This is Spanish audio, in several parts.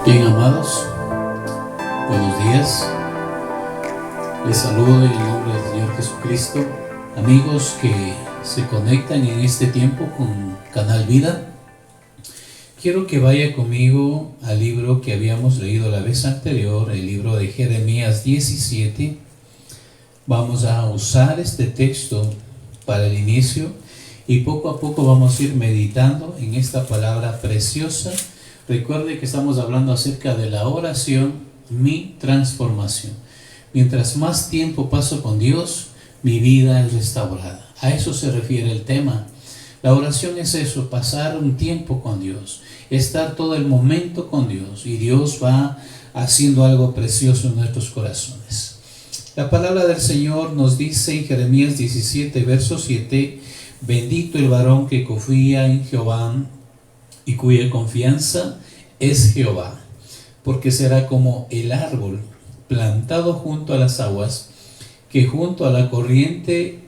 Bien, amados, buenos días. Les saludo en el nombre del Señor Jesucristo. Amigos que se conectan en este tiempo con Canal Vida, quiero que vaya conmigo al libro que habíamos leído la vez anterior, el libro de Jeremías 17. Vamos a usar este texto para el inicio y poco a poco vamos a ir meditando en esta palabra preciosa. Recuerde que estamos hablando acerca de la oración, mi transformación. Mientras más tiempo paso con Dios, mi vida es restaurada. A eso se refiere el tema. La oración es eso, pasar un tiempo con Dios, estar todo el momento con Dios, y Dios va haciendo algo precioso en nuestros corazones. La palabra del Señor nos dice en Jeremías 17, verso 7, bendito el varón que confía en Jehová y cuya confianza es Jehová, porque será como el árbol plantado junto a las aguas, que junto a la corriente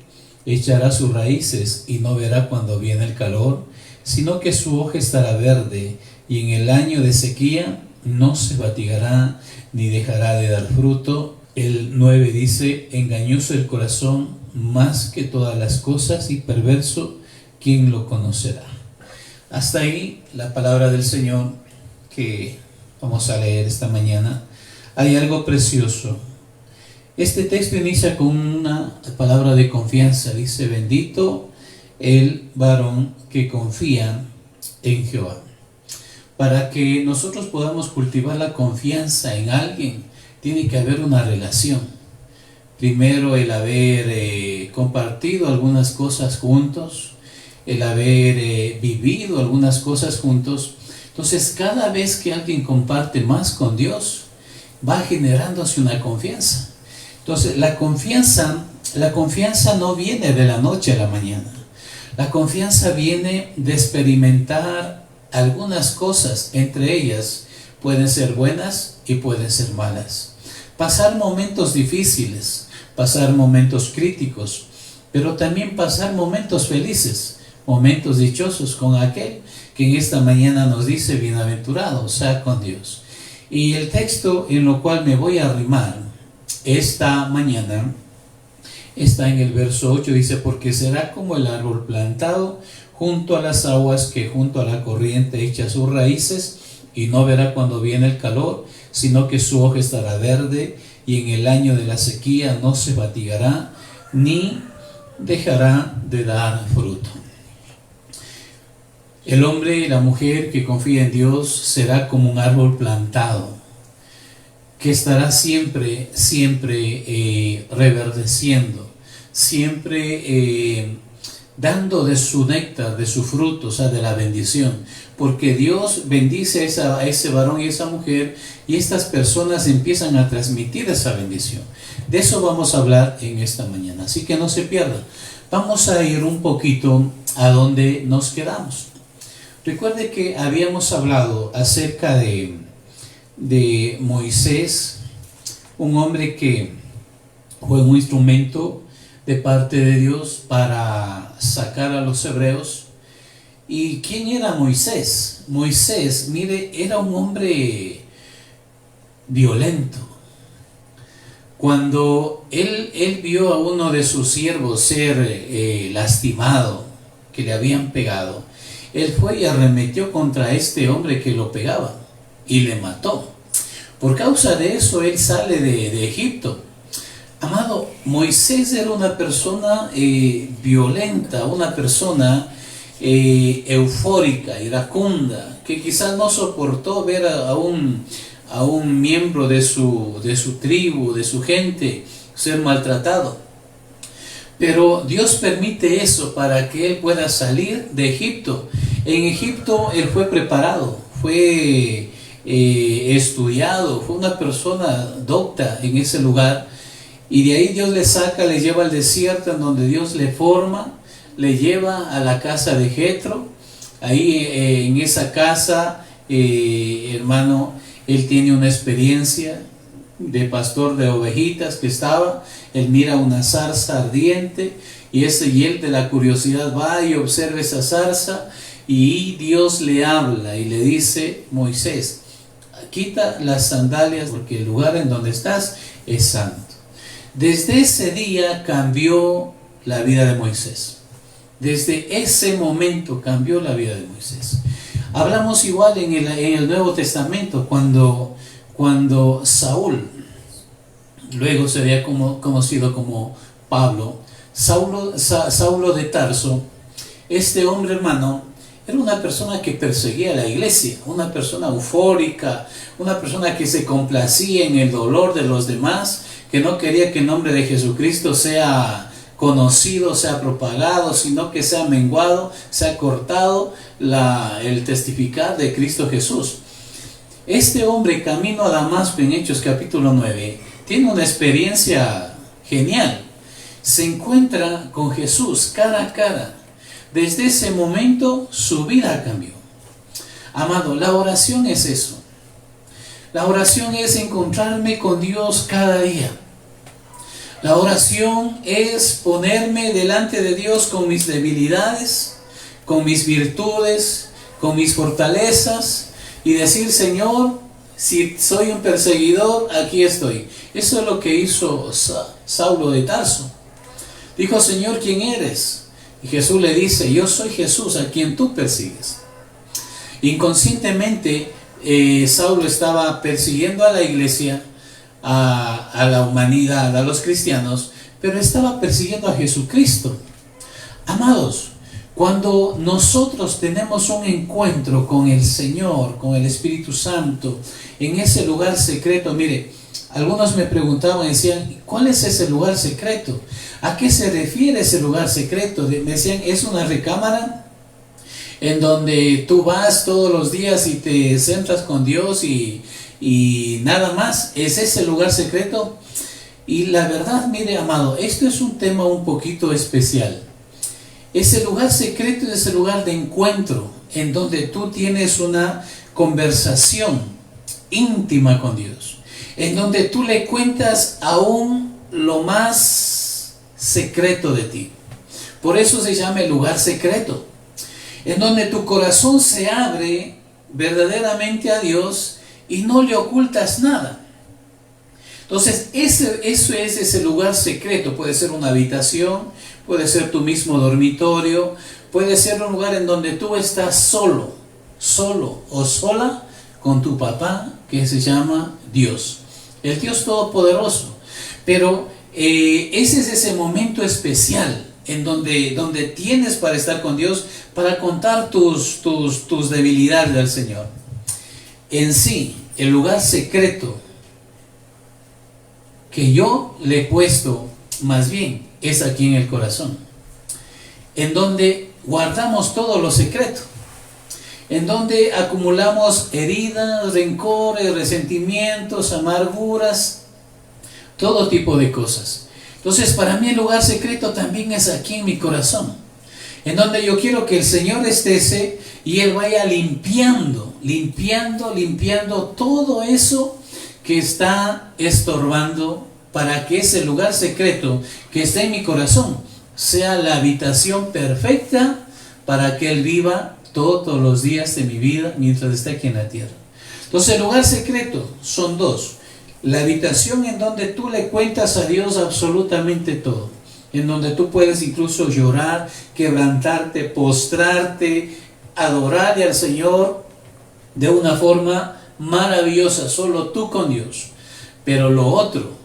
echará sus raíces y no verá cuando viene el calor, sino que su hoja estará verde, y en el año de sequía no se fatigará ni dejará de dar fruto. El 9 dice, engañoso el corazón más que todas las cosas y perverso, ¿quién lo conocerá? Hasta ahí la palabra del Señor que vamos a leer esta mañana. Hay algo precioso. Este texto inicia con una palabra de confianza. Dice, bendito el varón que confía en Jehová. Para que nosotros podamos cultivar la confianza en alguien, tiene que haber una relación. Primero el haber compartido algunas cosas juntos, el haber vivido algunas cosas juntos. Entonces, cada vez que alguien comparte más con Dios, va generándose una confianza. Entonces, la confianza no viene de la noche a la mañana. La confianza viene de experimentar algunas cosas, entre ellas pueden ser buenas y pueden ser malas. Pasar momentos difíciles, pasar momentos críticos, pero también pasar momentos felices, momentos dichosos con aquel que en esta mañana nos dice bienaventurado, o sea, con Dios. Y el texto en lo cual me voy a arrimar esta mañana está en el verso 8, dice, porque será como el árbol plantado junto a las aguas, que junto a la corriente echa sus raíces y no verá cuando viene el calor, sino que su hoja estará verde, y en el año de la sequía no se fatigará ni dejará de dar fruto. El hombre y la mujer que confía en Dios será como un árbol plantado, que estará siempre reverdeciendo, siempre dando de su néctar, de su fruto, o sea, de la bendición. Porque Dios bendice a ese varón y esa mujer, y estas personas empiezan a transmitir esa bendición. De eso vamos a hablar en esta mañana, así que no se pierdan. Vamos a ir un poquito a donde nos quedamos. Recuerde que habíamos hablado acerca de Moisés, un hombre que fue un instrumento de parte de Dios para sacar a los hebreos. ¿Y quién era Moisés? Moisés, mire, era un hombre violento. Cuando él vio a uno de sus siervos ser lastimado, que le habían pegado, él fue y arremetió contra este hombre que lo pegaba y le mató. Por causa de eso él sale de Egipto. Amado, Moisés era una persona violenta, una persona eufórica, iracunda, que quizás no soportó ver a un miembro de su tribu, de su gente, ser maltratado. Pero Dios permite eso para que él pueda salir de Egipto. En Egipto él fue preparado, fue estudiado, fue una persona docta en ese lugar. Y de ahí Dios le saca, le lleva al desierto, en donde Dios le forma, le lleva a la casa de Jetro. Ahí en esa casa, hermano, él tiene una experiencia de pastor de ovejitas que estaba. Él mira una zarza ardiente, y él de la curiosidad va y observa esa zarza, y Dios le habla y le dice, Moisés, quita las sandalias porque el lugar en donde estás es santo. Desde ese día cambió la vida de Moisés. Desde ese momento cambió la vida de Moisés. Hablamos igual en el Nuevo Testamento, cuando Saúl, luego sería conocido como Pablo, Saulo de Tarso, este hombre, hermano, era una persona que perseguía a la iglesia, una persona eufórica, una persona que se complacía en el dolor de los demás, que no quería que el nombre de Jesucristo sea conocido, sea propagado, sino que sea menguado, sea cortado el testificar de Cristo Jesús. Este hombre, camino a Damasco en Hechos capítulo 9, tiene una experiencia genial. Se encuentra con Jesús cara a cara. Desde ese momento su vida cambió. Amado, la oración es eso. La oración es encontrarme con Dios cada día. La oración es ponerme delante de Dios con mis debilidades, con mis virtudes, con mis fortalezas y decir: Señor, si soy un perseguidor, aquí estoy. Eso es lo que hizo Saulo de Tarso. Dijo: Señor, ¿quién eres? Y Jesús le dice: yo soy Jesús a quien tú persigues. Inconscientemente Saulo estaba persiguiendo a la iglesia, a la humanidad, a los cristianos, pero estaba persiguiendo a Jesucristo. Amados, cuando nosotros tenemos un encuentro con el Señor, con el Espíritu Santo, en ese lugar secreto, mire, algunos me preguntaban, decían: ¿cuál es ese lugar secreto? ¿A qué se refiere ese lugar secreto? Me decían: ¿es una recámara en donde tú vas todos los días y te centras con Dios y nada más? ¿Es ese lugar secreto? Y la verdad, mire, amado, esto es un tema un poquito especial. Ese lugar secreto es ese lugar de encuentro en donde tú tienes una conversación íntima con Dios, en donde tú le cuentas aún lo más secreto de ti. Por eso se llama el lugar secreto, en donde tu corazón se abre verdaderamente a Dios y no le ocultas nada. Entonces, eso es ese lugar secreto. Puede ser una habitación, puede ser tu mismo dormitorio, puede ser un lugar en donde tú estás solo o sola con tu papá, que se llama Dios, el Dios Todopoderoso. Pero ese es ese momento especial en donde tienes para estar con Dios, para contar tus debilidades al Señor. En sí, el lugar secreto que yo le he puesto, más bien, es aquí en el corazón, en donde guardamos todo lo secreto, en donde acumulamos heridas, rencores, resentimientos, amarguras, todo tipo de cosas. Entonces, para mí el lugar secreto también es aquí en mi corazón, en donde yo quiero que el Señor esté y Él vaya limpiando todo eso que está estorbando, para que ese lugar secreto que está en mi corazón sea la habitación perfecta para que Él viva todos los días de mi vida mientras esté aquí en la tierra. Entonces, el lugar secreto son dos: la habitación en donde tú le cuentas a Dios absolutamente todo, en donde tú puedes incluso llorar, quebrantarte, postrarte, adorarle al Señor de una forma maravillosa, solo tú con Dios. Pero lo otro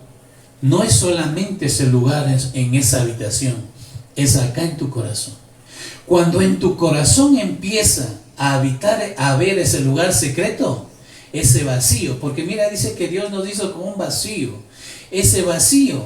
no es solamente ese lugar en esa habitación, es acá en tu corazón. Cuando en tu corazón empieza a habitar, a ver ese lugar secreto, ese vacío, porque mira, dice que Dios nos hizo con un vacío. Ese vacío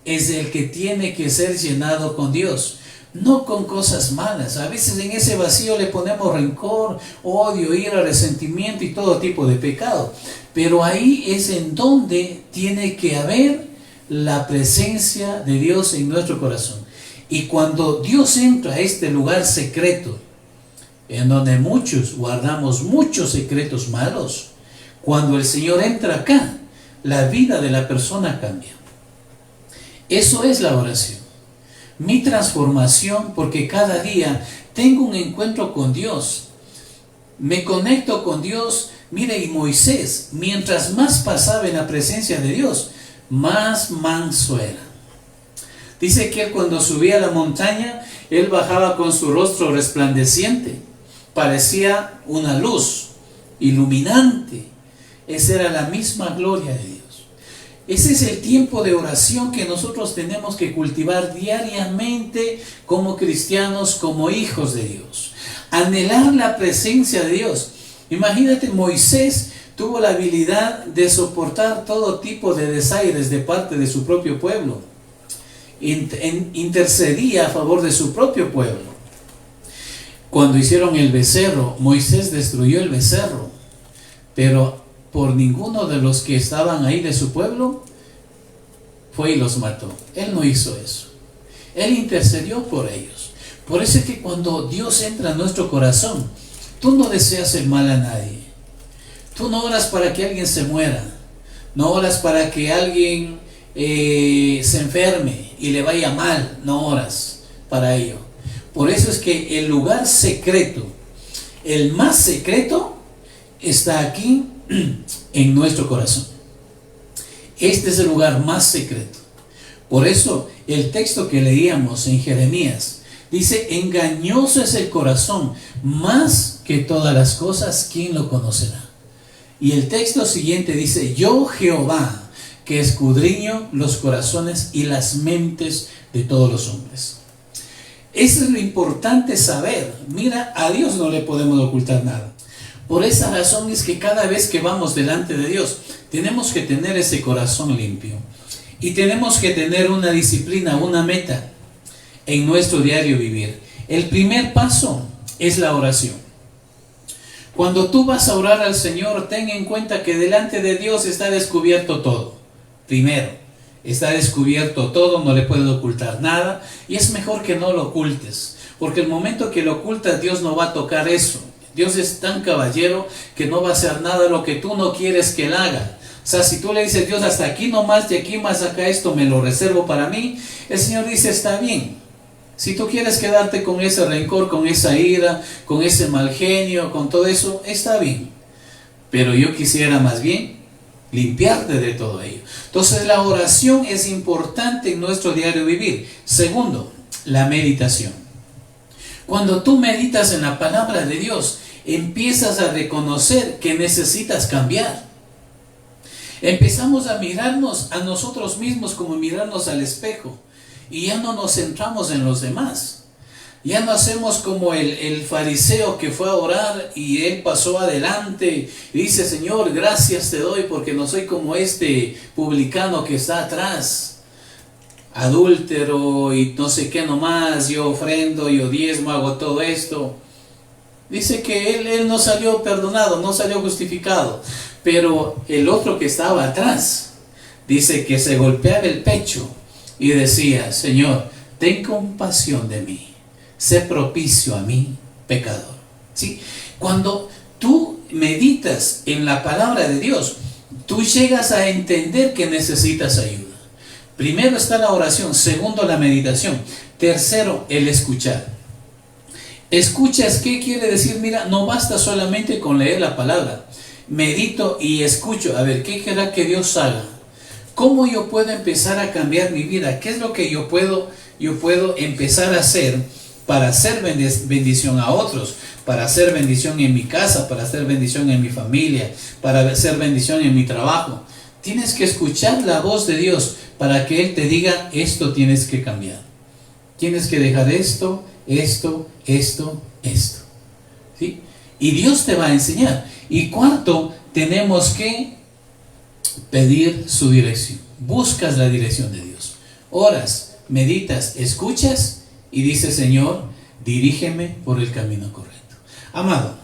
es el que tiene que ser llenado con Dios, no con cosas malas. A veces en ese vacío le ponemos rencor, odio, ira, resentimiento y todo tipo de pecado. Pero ahí es en donde tiene que haber la presencia de Dios en nuestro corazón. Y cuando Dios entra a este lugar secreto, en donde muchos guardamos muchos secretos malos, cuando el Señor entra acá, la vida de la persona cambia. Eso es la oración. Mi transformación, porque cada día tengo un encuentro con Dios. Me conecto con Dios Mire, y Moisés, mientras más pasaba en la presencia de Dios, más manso era. Dice que él, cuando subía a la montaña, él bajaba con su rostro resplandeciente. Parecía una luz iluminante. Esa era la misma gloria de Dios. Ese es el tiempo de oración que nosotros tenemos que cultivar diariamente como cristianos, como hijos de Dios. Anhelar la presencia de Dios. Imagínate, Moisés tuvo la habilidad de soportar todo tipo de desaires de parte de su propio pueblo. Intercedía a favor de su propio pueblo. Cuando hicieron el becerro, Moisés destruyó el becerro, pero por ninguno de los que estaban ahí de su pueblo fue y los mató. Él no hizo eso. Él intercedió por ellos. Por eso es que cuando Dios entra en nuestro corazón, tú no deseas el mal a nadie. Tú no oras para que alguien se muera. No oras para que alguien se enferme y le vaya mal. No oras para ello. Por eso es que el lugar secreto, el más secreto, está aquí en nuestro corazón. Este es el lugar más secreto. Por eso el texto que leíamos en Jeremías dice: engañoso es el corazón más que todas las cosas, ¿quién lo conocerá? Y el texto siguiente dice: yo Jehová, que escudriño los corazones y las mentes de todos los hombres. Eso es lo importante saber. Mira, a Dios no le podemos ocultar nada. Por esa razón es que cada vez que vamos delante de Dios, tenemos que tener ese corazón limpio. Y tenemos que tener una disciplina, una meta en nuestro diario vivir. El primer paso es la oración. Cuando tú vas a orar al Señor, ten en cuenta que delante de Dios está descubierto todo. Primero, está descubierto todo, no le puedes ocultar nada. Y es mejor que no lo ocultes, porque el momento que lo ocultas, Dios no va a tocar eso. Dios es tan caballero que no va a hacer nada lo que tú no quieres que Él haga. O sea, si tú le dices: Dios, hasta aquí nomás, de aquí más acá, esto me lo reservo para mí, el Señor dice: está bien. Si tú quieres quedarte con ese rencor, con esa ira, con ese mal genio, con todo eso, está bien. Pero yo quisiera más bien limpiarte de todo ello. Entonces la oración es importante en nuestro diario vivir. Segundo, la meditación. Cuando tú meditas en la palabra de Dios, empiezas a reconocer que necesitas cambiar. Empezamos a mirarnos a nosotros mismos como mirarnos al espejo. Y ya no nos centramos en los demás. Ya no hacemos como el fariseo que fue a orar y él pasó adelante y dice: Señor, gracias te doy porque no soy como este publicano que está atrás, adúltero y no sé qué nomás, yo ofrendo, yo diezmo, hago todo esto. Dice que él no salió perdonado, no salió justificado. Pero el otro que estaba atrás, dice que se golpeaba el pecho y decía: Señor, ten compasión de mí, sé propicio a mí, pecador. ¿Sí? Cuando tú meditas en la palabra de Dios, tú llegas a entender que necesitas ayuda. Primero está la oración, segundo la meditación, tercero el escuchar. ¿Escuchas qué quiere decir? Mira, no basta solamente con leer la palabra. Medito y escucho. A ver, ¿qué querrá que Dios haga? ¿Cómo yo puedo empezar a cambiar mi vida? ¿Qué es lo que yo puedo empezar a hacer para hacer bendición a otros? Para hacer bendición en mi casa, para hacer bendición en mi familia, para hacer bendición en mi trabajo. Tienes que escuchar la voz de Dios para que Él te diga: esto tienes que cambiar. Tienes que dejar esto, esto. ¿Sí? Y Dios te va a enseñar. Y cuarto, tenemos que pedir su dirección. Buscas la dirección de Dios. Oras, meditas, escuchas y dices: Señor, dirígeme por el camino correcto. Amado,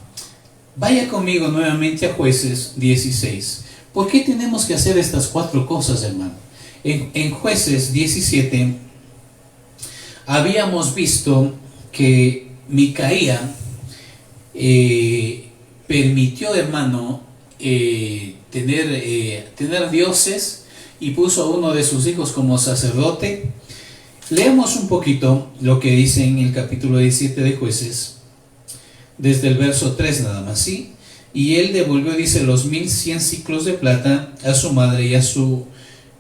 vaya conmigo nuevamente a Jueces 16. ¿Por qué tenemos que hacer estas cuatro cosas, hermano? En Jueces 17 habíamos visto que Micaía permitió, hermano, tener dioses y puso a uno de sus hijos como sacerdote. Leamos un poquito lo que dice en el capítulo 17 de Jueces, desde el verso 3 nada más, ¿sí? Y él devolvió, dice, los 1100 siclos de plata a su madre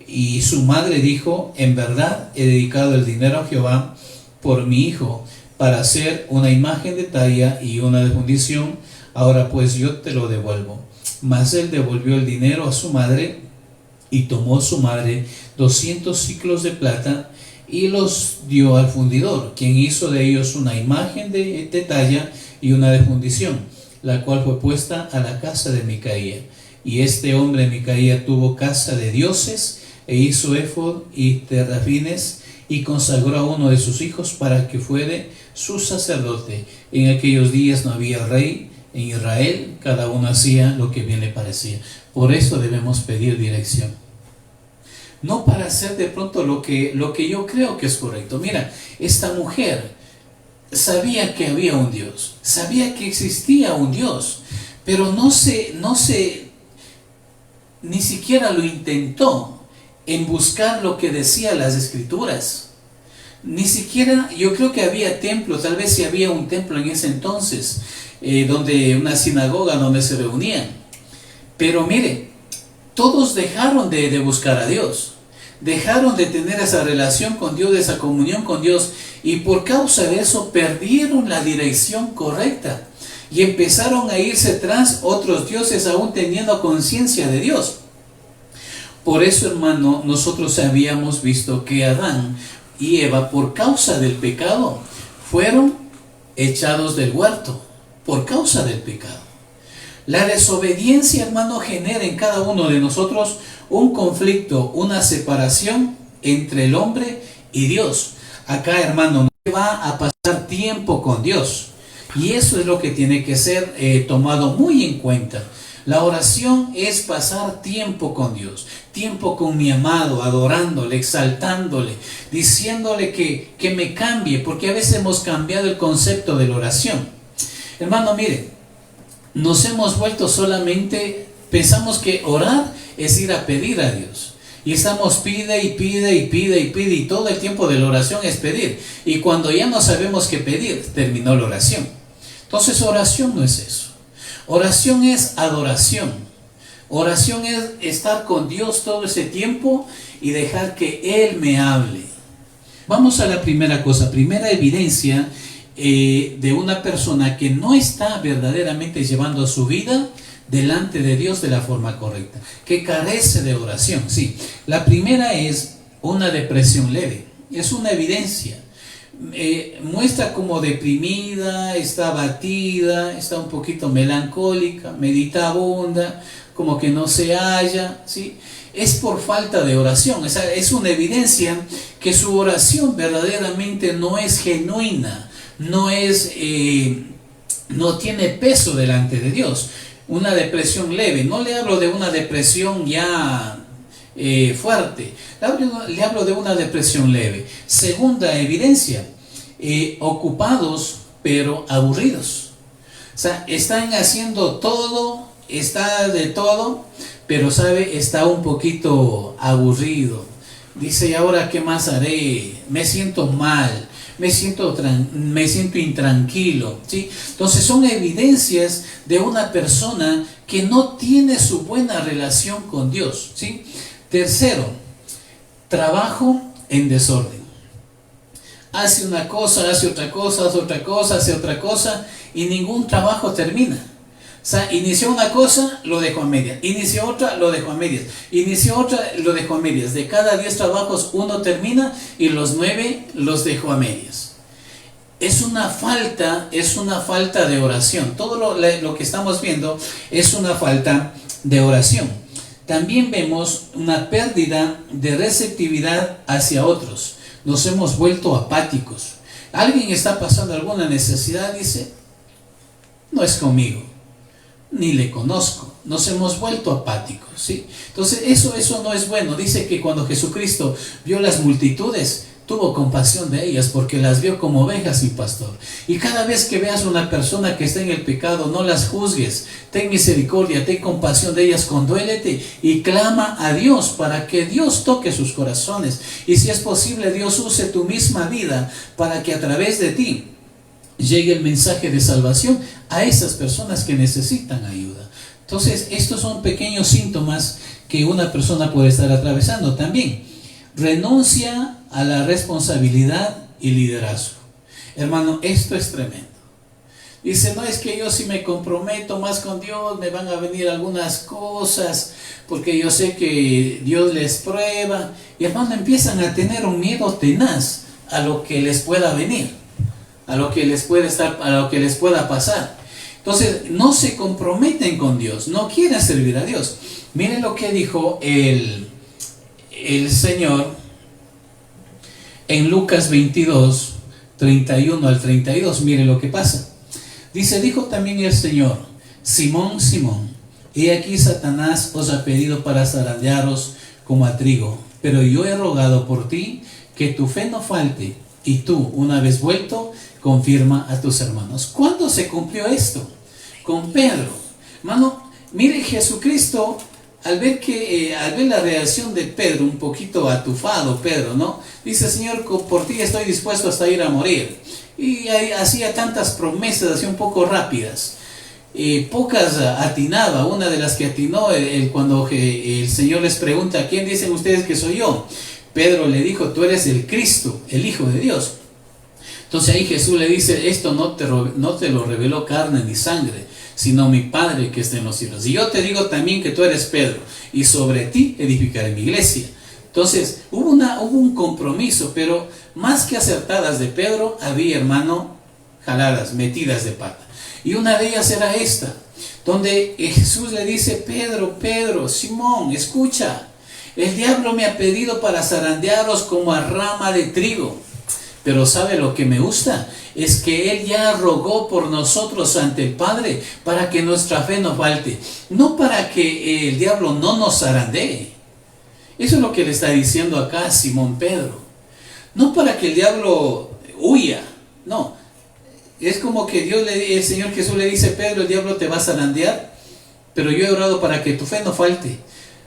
y su madre dijo: en verdad he dedicado el dinero a Jehová por mi hijo, para hacer una imagen de talla y una de fundición. Ahora pues yo te lo devuelvo. Mas él devolvió el dinero a su madre, y tomó su madre 200 siclos de plata y los dio al fundidor, quien hizo de ellos una imagen de talla y una de fundición, la cual fue puesta a la casa de Micaía. Y este hombre Micaía tuvo casa de dioses, e hizo éfod y terafines, y consagró a uno de sus hijos para que fuere su sacerdote. En aquellos días no había rey en Israel, cada uno hacía lo que bien le parecía. Por eso debemos pedir dirección, no para hacer de pronto lo que yo creo que es correcto. Mira, esta mujer sabía que había un Dios, sabía que existía un Dios, pero ni siquiera lo intentó en buscar lo que decían las Escrituras. Ni siquiera, yo creo que había templo, tal vez si había un templo en ese entonces, donde una sinagoga donde se reunían. Pero mire, todos dejaron de buscar a Dios, dejaron de tener esa relación con Dios, esa comunión con Dios, y por causa de eso perdieron la dirección correcta y empezaron a irse tras otros dioses, aún teniendo conciencia de Dios. Por eso, hermano, nosotros habíamos visto que Adán y Eva, por causa del pecado, fueron echados del huerto, por causa del pecado. La desobediencia, hermano, genera en cada uno de nosotros un conflicto, una separación entre el hombre y Dios. Acá, hermano, no va a pasar tiempo con Dios, y eso es lo que tiene que ser tomado muy en cuenta. La oración es pasar tiempo con Dios, tiempo con mi amado, adorándole, exaltándole, diciéndole que me cambie, porque a veces hemos cambiado el concepto de la oración. Hermano, mire, nos hemos vuelto solamente, pensamos que orar es ir a pedir a Dios. Y estamos pide y pide y pide y pide, y todo el tiempo de la oración es pedir. Y cuando ya no sabemos qué pedir, terminó la oración. Entonces oración no es eso. Oración es adoración. Oración es estar con Dios todo ese tiempo y dejar que Él me hable. Vamos a la primera cosa, primera evidencia de una persona que no está verdaderamente llevando su vida delante de Dios de la forma correcta, que carece de oración. Sí, la primera es una depresión leve, es una evidencia. Muestra como deprimida, está abatida, está un poquito melancólica, meditabunda, como que no se halla, ¿sí? Es por falta de oración. Es una evidencia que su oración verdaderamente no es genuina, no tiene peso delante de Dios. Una depresión leve, no le hablo de una depresión ya fuerte, le hablo de una depresión leve. Segunda evidencia, ocupados pero aburridos. O sea, están haciendo todo, está de todo, pero está un poquito aburrido. Dice: ¿y ahora qué más haré? Me siento mal, me siento intranquilo, ¿sí? Entonces son evidencias de una persona que no tiene su buena relación con Dios, ¿sí? Tercero, trabajo en desorden. Hace una cosa, hace otra cosa, hace otra cosa, hace otra cosa, y ningún trabajo termina. O sea, inició una cosa, lo dejó a medias. Inició otra, lo dejó a medias. Inició otra, lo dejó a medias. De cada 10 trabajos, uno termina y los 9 los dejó a medias. Es una falta de oración. Todo lo que estamos viendo es una falta de oración. También vemos una pérdida de receptividad hacia otros. Nos hemos vuelto apáticos. Alguien está pasando alguna necesidad, dice: no es conmigo, ni le conozco. Nos hemos vuelto apáticos, ¿sí? Entonces eso no es bueno. Dice que cuando Jesucristo vio las multitudes, tuvo compasión de ellas, porque las vio como ovejas sin pastor. Y cada vez que veas una persona que está en el pecado, no las juzgues, ten misericordia, ten compasión de ellas, conduélete y clama a Dios para que Dios toque sus corazones. Y si es posible, Dios use tu misma vida para que a través de ti llegue el mensaje de salvación a esas personas que necesitan ayuda. Entonces, estos son pequeños síntomas que una persona puede estar atravesando. También, renuncia a la responsabilidad y liderazgo. Hermano, esto es tremendo. Dice, no es que yo si me comprometo más con Dios, me van a venir algunas cosas, porque yo sé que Dios les prueba. Y hermano, empiezan a tener un miedo tenaz a lo que les pueda venir, a lo que les pueda pasar. Entonces, no se comprometen con Dios, no quieren servir a Dios. Miren lo que dijo el Señor en Lucas 22, 31 al 32. Miren lo que pasa. Dice, dijo también el Señor, Simón, Simón, he aquí Satanás os ha pedido para zarandearos como a trigo, pero yo he rogado por ti que tu fe no falte, y tú, una vez vuelto, confirma a tus hermanos. ¿Cuándo se cumplió esto? Con Pedro. Hermano, mire, Jesucristo, al ver la reacción de Pedro, un poquito atufado Pedro, ¿no? Dice, Señor, por ti estoy dispuesto hasta ir a morir. Y hacía tantas promesas, hacía un poco rápidas. Pocas atinaba. Una de las que atinó, cuando el Señor les pregunta, ¿quién dicen ustedes que soy yo? Pedro le dijo, tú eres el Cristo, el Hijo de Dios. Entonces ahí Jesús le dice, esto no te lo reveló carne ni sangre, sino mi Padre que está en los cielos. Y yo te digo también que tú eres Pedro, y sobre ti edificaré mi iglesia. Entonces hubo un compromiso, pero más que acertadas de Pedro, había, hermano, jaladas, metidas de pata. Y una de ellas era esta, donde Jesús le dice, Pedro, Simón, escucha, el diablo me ha pedido para zarandearos como a rama de trigo. Pero ¿sabe lo que me gusta? Es que Él ya rogó por nosotros ante el Padre para que nuestra fe no falte. No para que el diablo no nos zarandee. Eso es lo que le está diciendo acá Simón Pedro. No para que el diablo huya. No. Es como que el Señor Jesús le dice, Pedro, el diablo te va a zarandear, pero yo he orado para que tu fe no falte.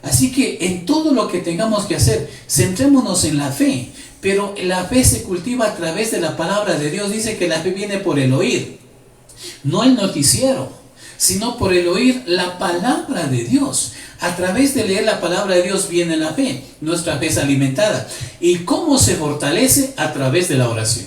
Así que en todo lo que tengamos que hacer, centrémonos en la fe. Pero la fe se cultiva a través de la palabra de Dios. Dice que la fe viene por el oír, no el noticiero, sino por el oír la palabra de Dios. A través de leer la palabra de Dios viene la fe. Nuestra fe es alimentada. ¿Y cómo se fortalece? A través de la oración.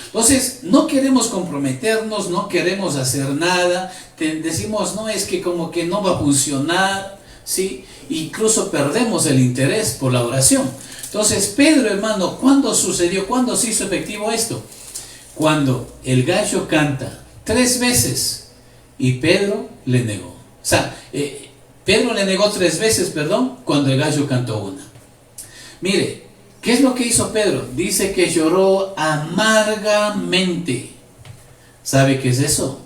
Entonces, no queremos comprometernos, no queremos hacer nada. Decimos, no, es que como que no va a funcionar, ¿sí? Incluso perdemos el interés por la oración. Entonces, Pedro, hermano, ¿cuándo sucedió? ¿Cuándo se hizo efectivo esto? Cuando el gallo canta 3 veces y Pedro le negó. O sea, Pedro le negó 3 veces, cuando el gallo cantó una. Mire, ¿qué es lo que hizo Pedro? Dice que lloró amargamente. ¿Sabe qué es eso?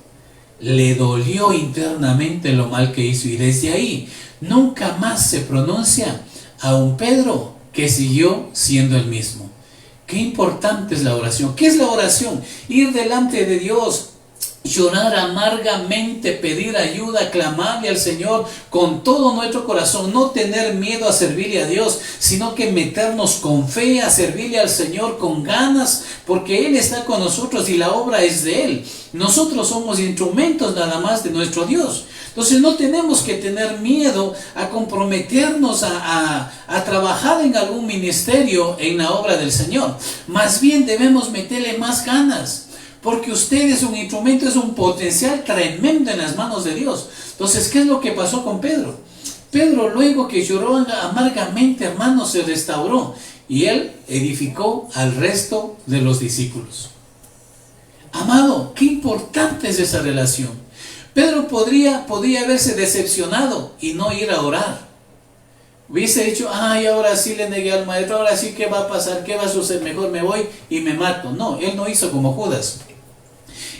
Le dolió internamente lo mal que hizo, y desde ahí nunca más se pronuncia a un Pedro que siguió siendo el mismo. Qué importante es la oración. ¿Qué es la oración? Ir delante de Dios, llorar amargamente, pedir ayuda, clamarle al Señor con todo nuestro corazón, no tener miedo a servirle a Dios, sino que meternos con fe a servirle al Señor con ganas, porque Él está con nosotros y la obra es de Él. Nosotros somos instrumentos nada más de nuestro Dios. Entonces no tenemos que tener miedo a comprometernos a trabajar en algún ministerio en la obra del Señor. Más bien debemos meterle más ganas, porque usted es un instrumento, es un potencial tremendo en las manos de Dios. Entonces, ¿qué es lo que pasó con Pedro? Pedro, luego que lloró amargamente, hermano, se restauró y él edificó al resto de los discípulos. Amado, qué importante es esa relación. Pedro podría haberse decepcionado y no ir a orar. Hubiese dicho, ay, ahora sí le negué al maestro, ahora sí, ¿qué va a pasar? ¿Qué va a suceder? Mejor me voy y me mato. No, él no hizo como Judas.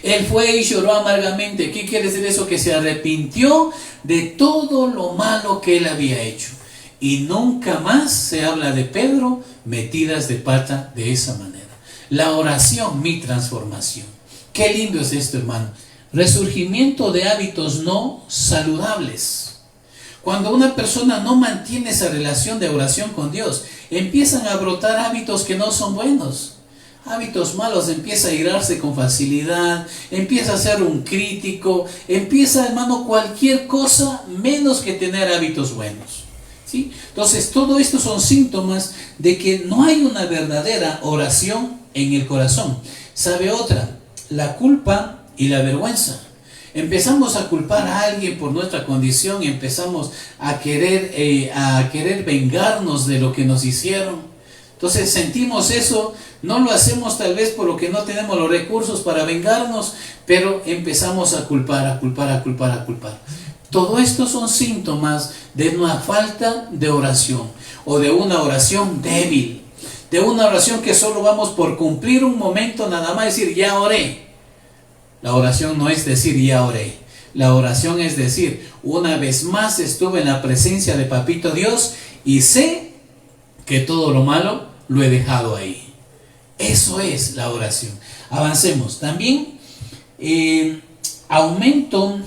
Él fue y lloró amargamente. ¿Qué quiere decir eso? Que se arrepintió de todo lo malo que él había hecho. Y nunca más se habla de Pedro metidas de pata de esa manera. La oración, mi transformación. Qué lindo es esto, hermano. Resurgimiento de hábitos no saludables. Cuando una persona no mantiene esa relación de oración con Dios, empiezan a brotar hábitos que no son buenos. hábitos malos, empieza a irarse con facilidad, empieza a ser un crítico, empieza, hermano, cualquier cosa menos que tener hábitos buenos. ¿Sí? Entonces, todo esto son síntomas de que no hay una verdadera oración en el corazón. ¿Sabe otra? La culpa y la vergüenza. Empezamos a culpar a alguien por nuestra condición, empezamos a querer vengarnos de lo que nos hicieron. Entonces sentimos eso, no lo hacemos tal vez por lo que no tenemos los recursos para vengarnos, pero empezamos a culpar. Todo esto son síntomas de una falta de oración o de una oración débil, de una oración que solo vamos por cumplir un momento nada más, decir ya oré. La oración no es decir ya oré. La oración es decir, una vez más estuve en la presencia de Papito Dios y sé que todo lo malo lo he dejado ahí. Eso es la oración. Avancemos. También aumento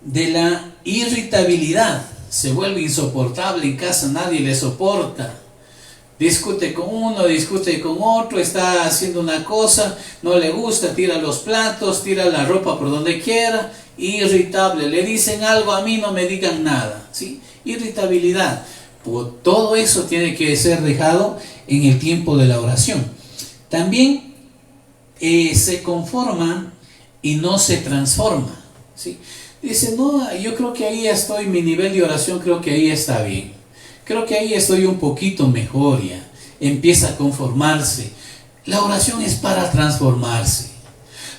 de la irritabilidad. Se vuelve insoportable en casa, nadie le soporta. Discute con uno, discute con otro, está haciendo una cosa, no le gusta, tira los platos, tira la ropa por donde quiera, irritable. Le dicen algo, a mí no me digan nada, ¿sí? Irritabilidad. Pues todo eso tiene que ser dejado en el tiempo de la oración. También se conforma y no se transforma, ¿sí? Dice, no, yo creo que ahí estoy, mi nivel de oración creo que ahí está bien. Creo que ahí estoy un poquito mejor ya. Empieza a conformarse. La oración es para transformarse.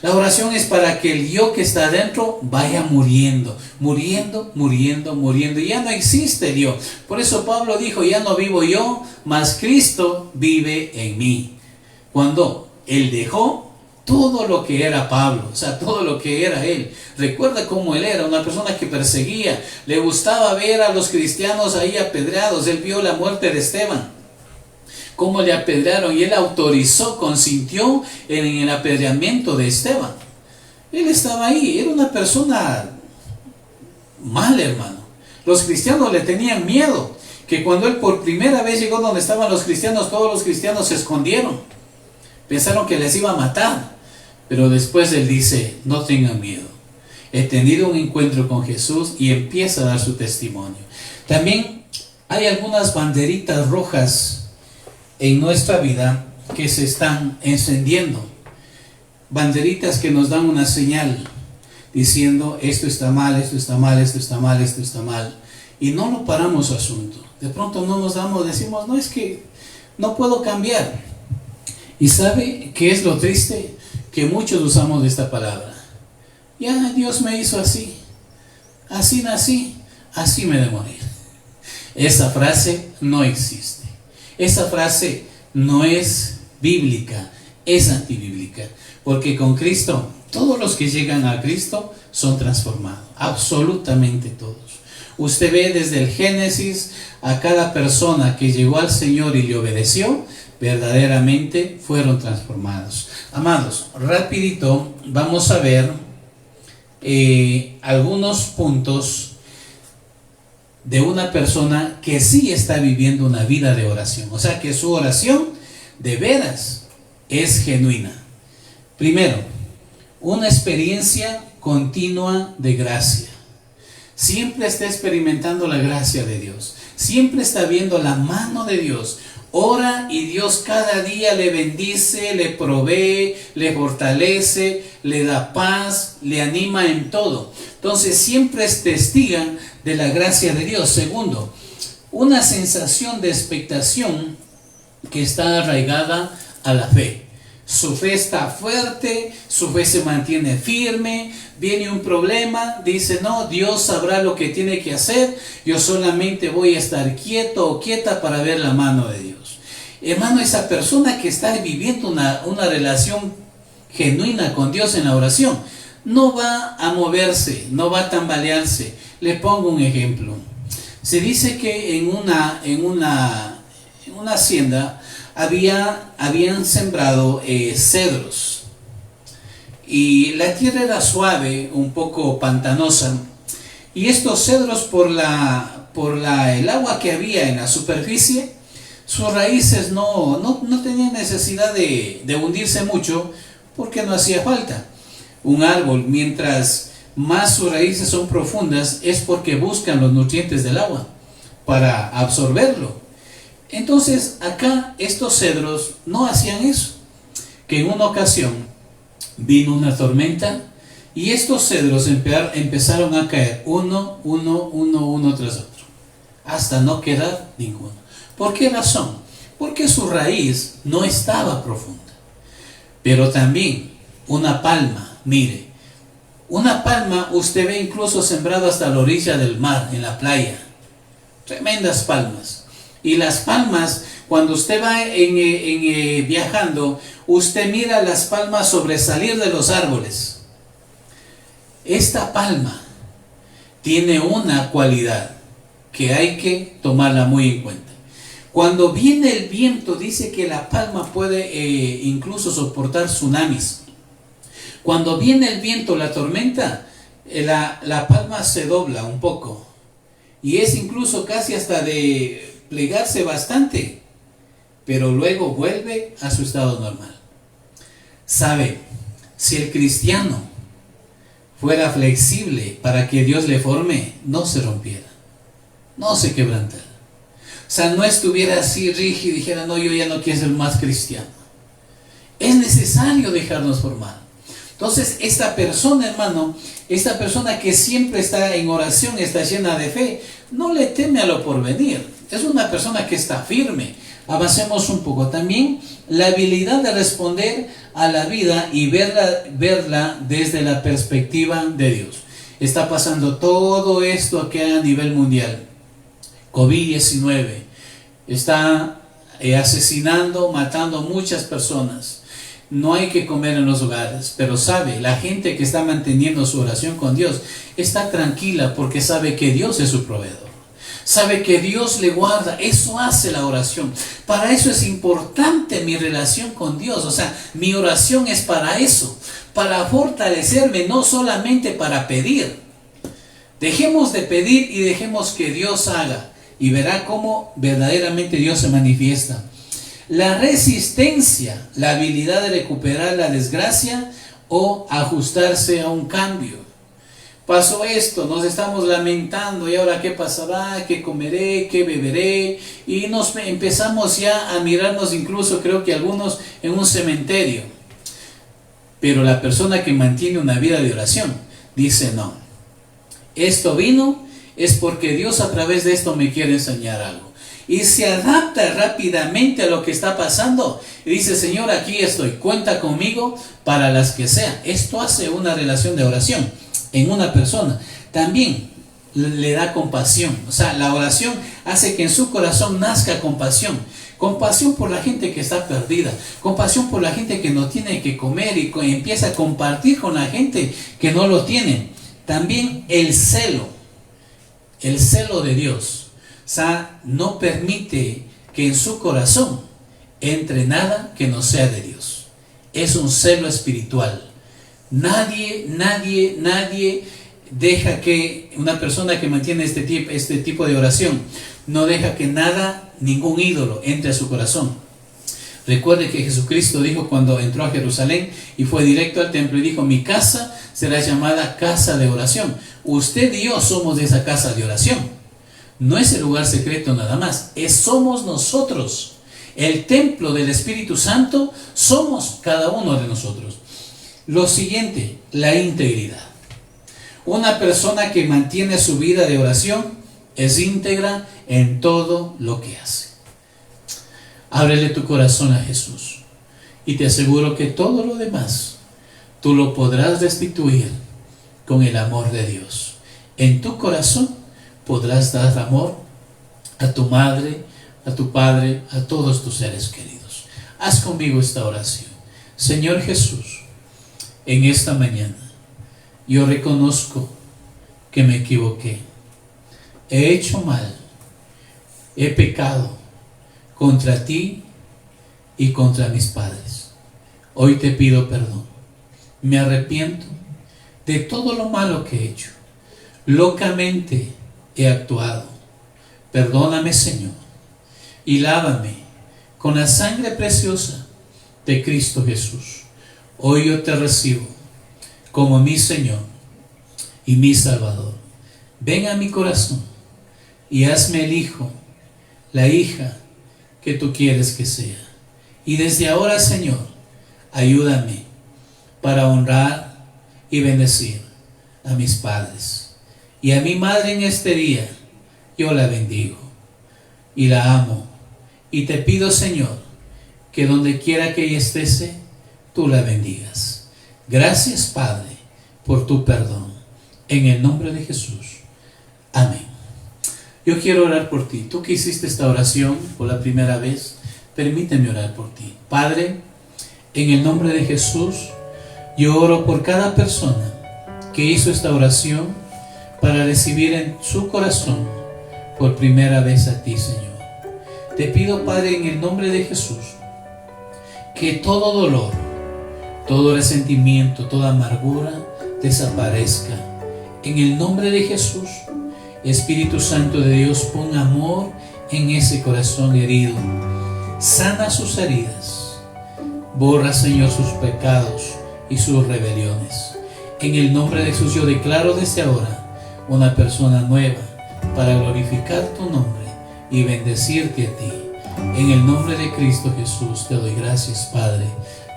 La oración es para que el yo que está adentro vaya muriendo. Y ya no existe Dios. Por eso Pablo dijo, ya no vivo yo, mas Cristo vive en mí. Cuando él dejó todo lo que era Pablo, o sea, todo lo que era él. Recuerda cómo él era, una persona que perseguía, le gustaba ver a los cristianos ahí apedreados. Él vio la muerte de Esteban, cómo le apedrearon, y él autorizó, consintió en el apedreamiento de Esteban. Él estaba ahí, era una persona mala, hermano. Los cristianos le tenían miedo, que cuando él por primera vez llegó donde estaban los cristianos, todos los cristianos se escondieron, pensaron que les iba a matar. Pero después él dice, no tengan miedo, he tenido un encuentro con Jesús, y empieza a dar su testimonio. También hay algunas banderitas rojas en nuestra vida que se están encendiendo. Banderitas que nos dan una señal diciendo, esto está mal, esto está mal, esto está mal, esto está mal. Y no lo paramos su asunto. De pronto no nos damos, decimos, no, es que no puedo cambiar. ¿Y sabe qué es lo triste? Que muchos usamos esta palabra. Ya Dios me hizo así, así nací, así me de morir. Esa frase no existe. Esa frase no es bíblica, es antibíblica. Porque con Cristo, todos los que llegan a Cristo son transformados, absolutamente todos. Usted ve desde el Génesis a cada persona que llegó al Señor y le obedeció, verdaderamente fueron transformados. Amados, rapidito vamos a ver algunos puntos de una persona que sí está viviendo una vida de oración, o sea que su oración de veras es genuina. Primero, una experiencia continua de gracia. Siempre está experimentando la gracia de Dios, siempre está viendo la mano de Dios. Ora y Dios cada día le bendice, le provee, le fortalece, le da paz, le anima en todo. Entonces siempre es testiga de la gracia de Dios. Segundo, una sensación de expectación que está arraigada a la fe. Su fe está fuerte, su fe se mantiene firme. Viene un problema, dice, no, Dios sabrá lo que tiene que hacer, yo solamente voy a estar quieto o quieta para ver la mano de Dios. Hermano, esa persona que está viviendo una relación genuina con Dios en la oración, no va a moverse, no va a tambalearse. Le pongo un ejemplo. Se dice que en una hacienda habían sembrado cedros. Y la tierra era suave, un poco pantanosa. Y estos cedros, por el agua que había en la superficie, Sus raíces no tenían necesidad de hundirse mucho porque no hacía falta. Un árbol, mientras más sus raíces son profundas, es porque buscan los nutrientes del agua para absorberlo. Entonces acá estos cedros no hacían eso, que en una ocasión vino una tormenta y estos cedros empezaron a caer uno tras otro, hasta no quedar ninguno. ¿Por qué razón? Porque su raíz no estaba profunda. Pero también una palma, mire, una palma usted ve incluso sembrado hasta la orilla del mar, en la playa. Tremendas palmas. Y las palmas, cuando usted va viajando, usted mira las palmas sobresalir de los árboles. Esta palma tiene una cualidad que hay que tomarla muy en cuenta. Cuando viene el viento, dice que la palma puede incluso soportar tsunamis. Cuando viene el viento, la tormenta, la palma se dobla un poco. Y es incluso casi hasta de plegarse bastante, pero luego vuelve a su estado normal. ¿Sabe? Si el cristiano fuera flexible para que Dios le forme, no se rompiera, no se quebrantara. O sea, no estuviera así rígido y dijera, no, yo ya no quiero ser más cristiano. Es necesario dejarnos formar. Entonces, esta persona, hermano, esta persona que siempre está en oración, está llena de fe, no le teme a lo porvenir. Es una persona que está firme. Avancemos un poco. También la habilidad de responder a la vida y verla desde la perspectiva de Dios. Está pasando todo esto aquí a nivel mundial. COVID-19 está asesinando, matando muchas personas. No hay que comer en los hogares, pero sabe, la gente que está manteniendo su oración con Dios está tranquila porque sabe que Dios es su proveedor. Sabe que Dios le guarda. Eso hace la oración. Para eso es importante mi relación con Dios. O sea, mi oración es para eso, para fortalecerme, no solamente para pedir. Dejemos de pedir y dejemos que Dios haga, y verá cómo verdaderamente Dios se manifiesta. La resistencia, la habilidad de recuperar la desgracia o ajustarse a un cambio. Pasó esto, nos estamos lamentando, y ahora qué pasará, qué comeré, qué beberé, y nos empezamos ya a mirarnos, incluso creo que algunos en un cementerio. Pero la persona que mantiene una vida de oración dice, no, esto vino es porque Dios a través de esto me quiere enseñar algo. Y se adapta rápidamente a lo que está pasando. Y dice, Señor, aquí estoy, cuenta conmigo para las que sean. Esto hace una relación de oración en una persona. También le da compasión. O sea, la oración hace que en su corazón nazca compasión. Compasión por la gente que está perdida. Compasión por la gente que no tiene que comer y empieza a compartir con la gente que no lo tiene. También el celo de Dios. O sea, no permite que en su corazón entre nada que no sea de Dios. Es un celo espiritual. Nadie deja que una persona que mantiene este tipo de oración, no deja que nada, ningún ídolo entre a su corazón. Recuerde que Jesucristo dijo cuando entró a Jerusalén y fue directo al templo y dijo, mi casa será llamada casa de oración. Usted y yo somos de esa casa de oración. No es el lugar secreto nada más, somos nosotros. El templo del Espíritu Santo somos cada uno de nosotros. Lo siguiente, la integridad. Una persona que mantiene su vida de oración es íntegra en todo lo que hace. Ábrele tu corazón a Jesús y te aseguro que todo lo demás tú lo podrás restituir con el amor de Dios. En tu corazón podrás dar amor a tu madre, a tu padre, a todos tus seres queridos. Haz conmigo esta oración. Señor Jesús, en esta mañana yo reconozco que me equivoqué. He hecho mal, he pecado contra ti y contra mis padres. Hoy te pido perdón. Me arrepiento de todo lo malo que he hecho. Locamente he actuado. Perdóname, Señor. y lávame con la sangre preciosa de Cristo Jesús. Hoy yo te recibo como mi Señor y mi Salvador. Ven a mi corazón y hazme el hijo, la hija que tú quieres que sea. Y desde ahora, Señor, ayúdame para honrar y bendecir a mis padres. Y a mi madre en este día, yo la bendigo y la amo. Y te pido, Señor, que donde quiera que ella esté, tú la bendigas. Gracias, Padre, por tu perdón. En el nombre de Jesús. Amén. Yo quiero orar por ti. Tú que hiciste esta oración por la primera vez, permíteme orar por ti. Padre, en el nombre de Jesús, yo oro por cada persona que hizo esta oración para recibir en su corazón por primera vez a ti, Señor. Te pido, Padre, en el nombre de Jesús, que todo dolor, todo resentimiento, toda amargura desaparezca. En el nombre de Jesús, Espíritu Santo de Dios, pon amor en ese corazón herido. Sana sus heridas. Borra, Señor, sus pecados y sus rebeliones. En el nombre de Jesús, yo declaro desde ahora una persona nueva para glorificar tu nombre y bendecirte a ti. En el nombre de Cristo Jesús te doy gracias, Padre.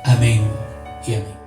Amén y amén.